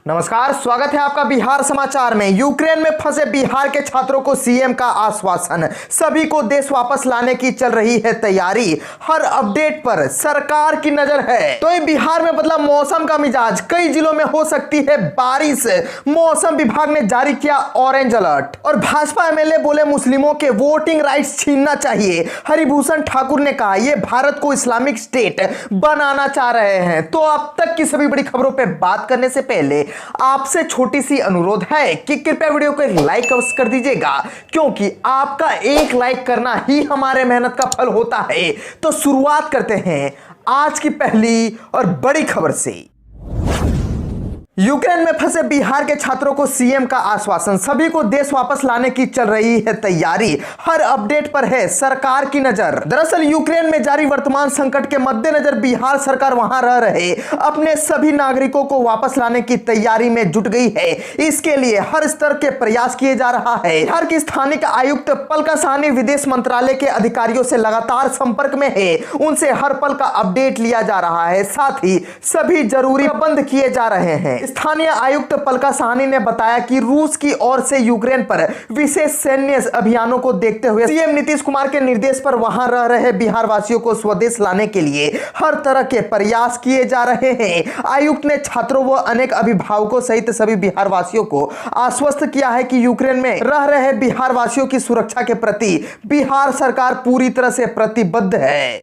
नमस्कार, स्वागत है आपका बिहार समाचार में। यूक्रेन में फंसे बिहार के छात्रों को सीएम का आश्वासन, सभी को देश वापस लाने की चल रही है तैयारी। हर अपडेट पर सरकार की नजर है। तो ये बिहार में बदला मौसम का मिजाज, कई जिलों में हो सकती है बारिश। मौसम विभाग ने जारी किया ऑरेंज अलर्ट। और भाजपा एमएलए बोले मुस्लिमों के वोटिंग राइट्स छीनना चाहिए। हरिभूषण ठाकुर ने कहा यह भारत को इस्लामिक स्टेट बनाना चाह रहे हैं। तो अब तक की सभी बड़ी खबरों पर बात करने से पहले आपसे छोटी सी अनुरोध है कि कृपया वीडियो को एक लाइक अवश्य कर दीजिएगा, क्योंकि आपका एक लाइक करना ही हमारे मेहनत का फल होता है। तो शुरुआत करते हैं आज की पहली और बड़ी खबर से। यूक्रेन में फंसे बिहार के छात्रों को सीएम का आश्वासन, सभी को देश वापस लाने की चल रही है तैयारी। हर अपडेट पर है सरकार की नजर। दरअसल यूक्रेन में जारी वर्तमान संकट के मद्देनजर बिहार सरकार वहां रह रहे अपने सभी नागरिकों को वापस लाने की तैयारी में जुट गई है। इसके लिए हर स्तर के प्रयास किए जा रहा है। बिहार की स्थानिक आयुक्त पलका साहनी विदेश मंत्रालय के अधिकारियों से लगातार संपर्क में है। उनसे हर पल का अपडेट लिया जा रहा है, साथ ही सभी जरूरी प्रबंध किए जा रहे हैं। स्थानीय आयुक्त पलका साहनी ने बताया कि रूस की ओर से यूक्रेन पर विशेष सैन्य अभियानों को देखते हुए सीएम नीतीश कुमार के निर्देश पर वहां रह रहे बिहार वासियों को स्वदेश लाने के लिए हर तरह के प्रयास किए जा रहे हैं। आयुक्त ने छात्रों व अनेक अभिभावकों सहित सभी बिहार वासियों को आश्वस्त किया है कि यूक्रेन में रह रहे बिहार वासियों की सुरक्षा के प्रति बिहार सरकार पूरी तरह से प्रतिबद्ध है।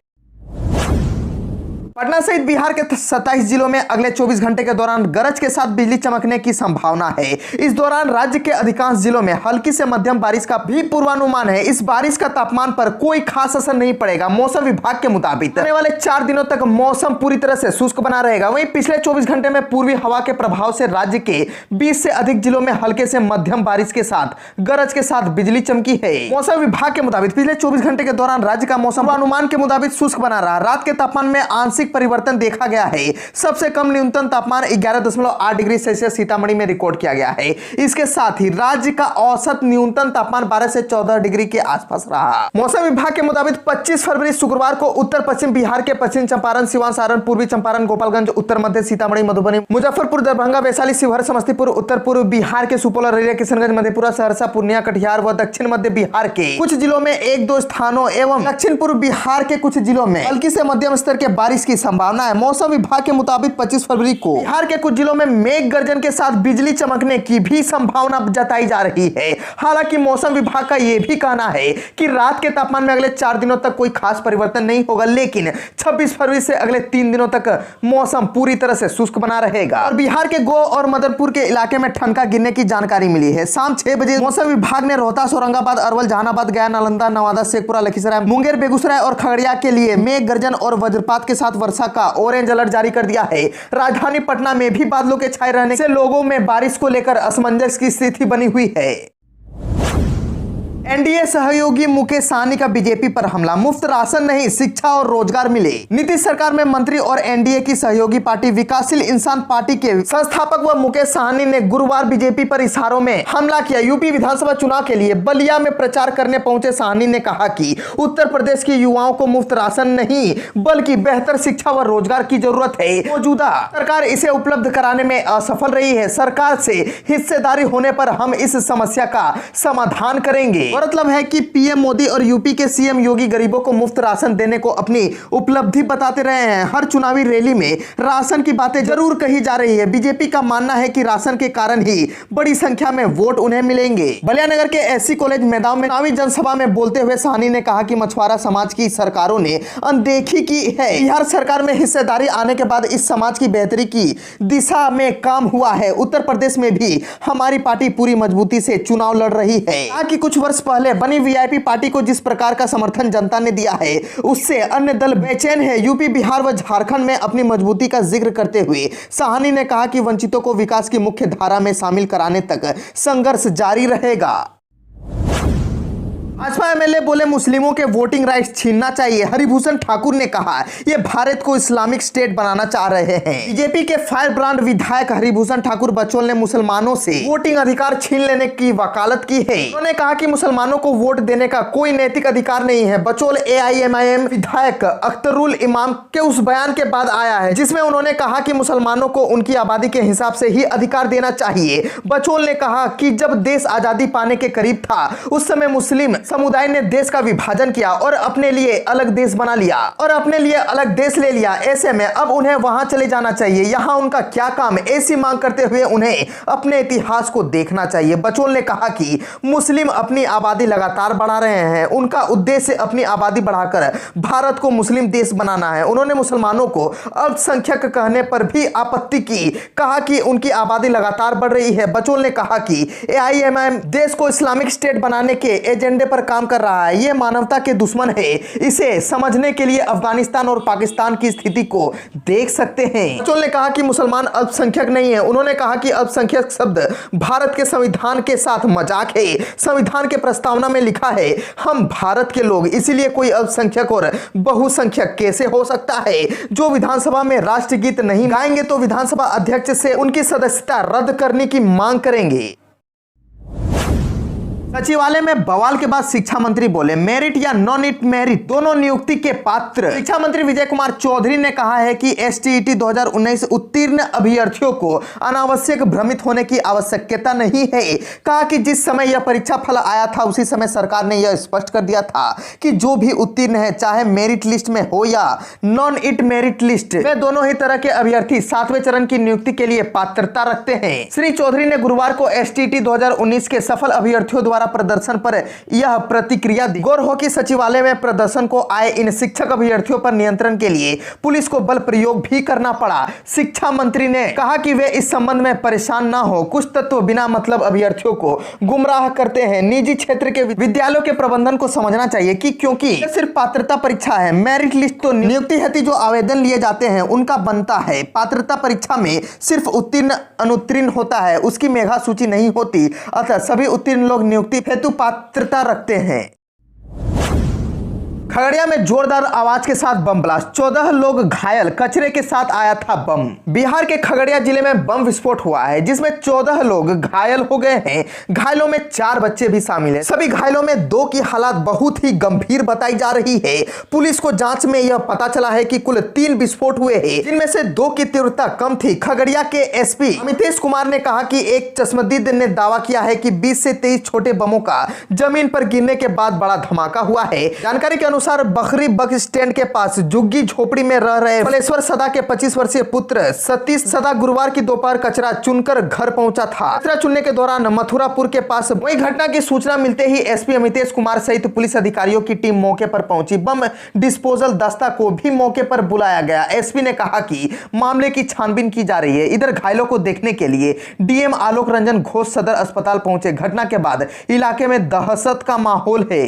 पटना सहित बिहार के 27 जिलों में अगले 24 घंटे के दौरान गरज के साथ बिजली चमकने की संभावना है। इस दौरान राज्य के अधिकांश जिलों में हल्की से मध्यम बारिश का भी पूर्वानुमान है। इस बारिश का तापमान पर कोई खास असर नहीं पड़ेगा। मौसम विभाग के मुताबिक आने वाले 4 दिनों तक मौसम पूरी तरह से शुष्क बना रहेगा। वहीं पिछले 24 घंटे में पूर्वी हवा के प्रभाव से राज्य के 20 से अधिक जिलों में हल्के से मध्यम बारिश के साथ गरज के साथ बिजली चमकी है। मौसम विभाग के मुताबिक पिछले 24 घंटे के दौरान राज्य का मौसम अनुमान के मुताबिक शुष्क बना रहा। रात के तापमान में आंशिक परिवर्तन देखा गया है। सबसे कम न्यूनतम तापमान 11.8 डिग्री सेल्सियस सीतामढ़ी में रिकॉर्ड किया गया है। इसके साथ ही राज्य का औसत न्यूनतम तापमान 12 से 14 डिग्री के आसपास रहा। मौसम विभाग के मुताबिक 25 फरवरी शुक्रवार को उत्तर पश्चिम बिहार के पश्चिम चंपारण, सिवान, सारण, पूर्वी चंपारण, गोपालगंज, उत्तर मध्य सीतामढ़ी, मधुबनी, मुजफ्फरपुर, दरभंगा, वैशाली, शिवहर, समस्तीपुर, उत्तर पूर्व बिहार के सुपौल, अररिया, किशनगंज, मधेपुरा, सहरसा, पूर्णिया, कटिहार व दक्षिण मध्य बिहार के कुछ जिलों में 1-2 स्थानों एवं दक्षिण पूर्व बिहार के कुछ जिलों में हल्की से मध्यम स्तर के बारिश की संभावना है। मौसम विभाग के मुताबिक 25 फरवरी को बिहार के कुछ जिलों में मेघ गर्जन के साथ बिजली चमकने की भी संभावना जताई जा रही है। हालांकि मौसम विभाग का यह भी कहना है कि रात के तापमान में अगले 4 दिनों तक कोई खास परिवर्तन नहीं होगा, लेकिन 26 फरवरी से अगले 3 दिनों तक मौसम पूरी तरह से शुष्क बना रहेगा। और बिहार के गो और मदनपुर के इलाके में ठनका गिरने की जानकारी मिली है। शाम 6 बजे मौसम विभाग ने रोहतास, औरंगाबाद, अरवल, जहानाबाद, गया, नालंदा, नवादा, शेखपुरा, लखीसराय, मुंगेर, बेगूसराय और खगड़िया के लिए मेघ गर्जन और वज्रपात के साथ वर्षा का ऑरेंज अलर्ट जारी कर दिया है। राजधानी पटना में भी बादलों के छाए रहने से लोगों में बारिश को लेकर असमंजस की स्थिति बनी हुई है। एनडीए सहयोगी मुकेश सहनी का बीजेपी पर हमला, मुफ्त राशन नहीं शिक्षा और रोजगार मिले। नीतीश सरकार में मंत्री और एनडीए की सहयोगी पार्टी विकासशील इंसान पार्टी के संस्थापक व मुकेश सहनी ने गुरुवार बीजेपी पर इशारों में हमला किया। यूपी विधानसभा चुनाव के लिए बलिया में प्रचार करने पहुंचे सहनी ने कहा कि उत्तर प्रदेश के युवाओं को मुफ्त राशन नहीं बल्कि बेहतर शिक्षा व रोजगार की जरूरत है। मौजूदा सरकार इसे उपलब्ध कराने में असफल रही है। सरकार से हिस्सेदारी होने पर हम इस समस्या का समाधान करेंगे। मतलब है कि पीएम मोदी और यूपी के सीएम योगी गरीबों को मुफ्त राशन देने को अपनी उपलब्धि बताते रहे हैं। हर चुनावी रैली में राशन की बातें जरूर कही जा रही है। बीजेपी का मानना है कि राशन के कारण ही बड़ी संख्या में वोट उन्हें मिलेंगे। बलियानगर के एससी कॉलेज मैदान में चुनावी जनसभा में बोलते हुए सहनी ने कहा कि मछुआरा समाज की सरकारों ने अनदेखी की है। बिहार सरकार में हिस्सेदारी आने के बाद इस समाज की बेहतरी की दिशा में काम हुआ है। उत्तर प्रदेश में भी हमारी पार्टी पूरी मजबूती से चुनाव लड़ रही है। कि कुछ वर्ष पहले बनी वीआईपी पार्टी को जिस प्रकार का समर्थन जनता ने दिया है उससे अन्य दल बेचैन है। यूपी, बिहार व झारखंड में अपनी मजबूती का जिक्र करते हुए सहनी ने कहा कि वंचितों को विकास की मुख्य धारा में शामिल कराने तक संघर्ष जारी रहेगा। भाजपा एमएलए बोले मुस्लिमों के वोटिंग राइट्स छीनना चाहिए। हरिभूषण ठाकुर ने कहा ये भारत को इस्लामिक स्टेट बनाना चाह रहे हैं। बीजेपी के फायर ब्रांड विधायक हरिभूषण ठाकुर बचौल ने मुसलमानों से वोटिंग अधिकार छीन लेने की वकालत की है। उन्होंने कहा कि मुसलमानों को वोट देने का कोई नैतिक अधिकार नहीं है। बचौल एआईएमआईएम विधायक अख्तरुल इमाम के उस बयान के बाद आया है जिसमें उन्होंने कहा कि मुसलमानों को उनकी आबादी के हिसाब से ही अधिकार देना चाहिए। बचौल ने कहा कि जब देश आजादी पाने के करीब था उस समय मुस्लिम समुदाय ने देश का विभाजन किया और अपने लिए अलग देश बना लिया और अपने लिए अलग देश ले लिया। ऐसे में अब उन्हें वहां चले जाना चाहिए, यहाँ उनका क्या काम, ऐसी मांग करते हुए उन्हें अपने इतिहास को देखना चाहिए। बचौल ने कहा कि मुस्लिम अपनी आबादी लगातार बढ़ा रहे हैं, उनका उद्देश्य अपनी आबादी बढ़ाकर भारत को मुस्लिम देश बनाना है। उन्होंने मुसलमानों को अल्पसंख्यक कहने पर भी आपत्ति की, कहा कि उनकी आबादी लगातार बढ़ रही है। बचौल ने कहा कि एआईएमआईएम देश को इस्लामिक स्टेट बनाने के एजेंडे पर काम कर रहा है, यह मानवता के दुश्मन है। इसे समझने के लिए अफगानिस्तान और पाकिस्तान की स्थिति को देख सकते हैं। बचौल ने कहा कि मुसलमान अल्पसंख्यक नहीं है। उन्होंने कहा कि अल्पसंख्यक शब्द भारत के संविधान के साथ मजाक है। संविधान के प्रस्तावना में लिखा है हम भारत के लोग, इसीलिए कोई अल्पसंख्यक और बहुसंख्यक कैसे हो सकता है। जो विधानसभा में राष्ट्रगीत नहीं गाएंगे तो विधानसभा अध्यक्ष से उनकी सदस्यता रद्द करने की मांग करेंगे। सचिवालय में बवाल के बाद शिक्षा मंत्री बोले मेरिट या नॉन इट मेरिट दोनों नियुक्ति के पात्र। शिक्षा मंत्री विजय कुमार चौधरी ने कहा है कि एसटीईटी 2019 उत्तीर्ण अभ्यर्थियों को अनावश्यक भ्रमित होने की आवश्यकता नहीं है। कहा कि जिस समय यह परीक्षा फल आया था उसी समय सरकार ने यह स्पष्ट कर दिया था कि जो भी उत्तीर्ण है चाहे मेरिट लिस्ट में हो या नॉन इट मेरिट लिस्ट में, दोनों ही तरह के अभ्यर्थी 7वें चरण की नियुक्ति के लिए पात्रता रखते हैं। श्री चौधरी ने गुरुवार को एसटीईटी 2019 के सफल अभ्यर्थियों द्वारा प्रदर्शन पर यह प्रतिक्रिया दी। गौर हो कि सचिवालय में प्रदर्शन को आए इन शिक्षक अभ्यर्थियों पर नियंत्रण के लिए पुलिस को बल प्रयोग भी करना पड़ा। शिक्षा मंत्री ने कहा कि वे इस संबंध में परेशान ना हो। कुछ तत्व बिना मतलब अभ्यर्थियों को गुमराह करते हैं। निजी क्षेत्र के विद्यालयों के प्रबंधन को समझना चाहिए कि क्योंकि यह सिर्फ पात्रता परीक्षा है, मेरिट लिस्ट तो नियुक्ति हेतु जो आवेदन लिए जाते हैं उनका बनता है। पात्रता परीक्षा में सिर्फ उत्तीर्ण अनुत्तीर्ण होता है, उसकी मेधा सूची नहीं होती। अतः सभी उत्तीर्ण लोग नियुक्ति हेतु पात्रता रखते हैं। खगड़िया में जोरदार आवाज के साथ बम ब्लास्ट, 14 लोग घायल, कचरे के साथ आया था बम। बिहार के खगड़िया जिले में बम विस्फोट हुआ है जिसमें 14 लोग घायल हो गए हैं। घायलों में 4 बच्चे भी शामिल हैं। सभी घायलों में 2 की हालत बहुत ही गंभीर बताई जा रही है। पुलिस को जांच में यह पता चला है कि कुल 3 विस्फोट हुए हैं जिनमें से 2 की तीव्रता कम थी। खगड़िया के एसपी अमितेश कुमार ने कहा कि एक चश्मदीद ने दावा किया है कि 20 से 23 छोटे बमों का जमीन पर गिरने के बाद बड़ा धमाका हुआ है। जानकारी के अनुसार बखरी बस स्टैंड के पास झुग्गी झोपड़ी में रह रहे फलेश्वर सदा के 25 वर्षीय पुत्र सतीश सदा गुरुवार की दोपहर कचरा चुनकर घर पहुंचा था। कचरा चुनने के दौरान मथुरापुर के पास वही घटना की सूचना मिलते ही एसपी अमितेश कुमार सहित पुलिस अधिकारियों की टीम मौके पर पहुंची। बम डिस्पोजल दस्ता को भी मौके पर बुलाया गया। एसपी ने कहा कि मामले की छानबीन की जा रही है। इधर घायलों को देखने के लिए डीएम आलोक रंजन घोष सदर अस्पताल पहुंचे। घटना के बाद इलाके में दहशत का माहौल है।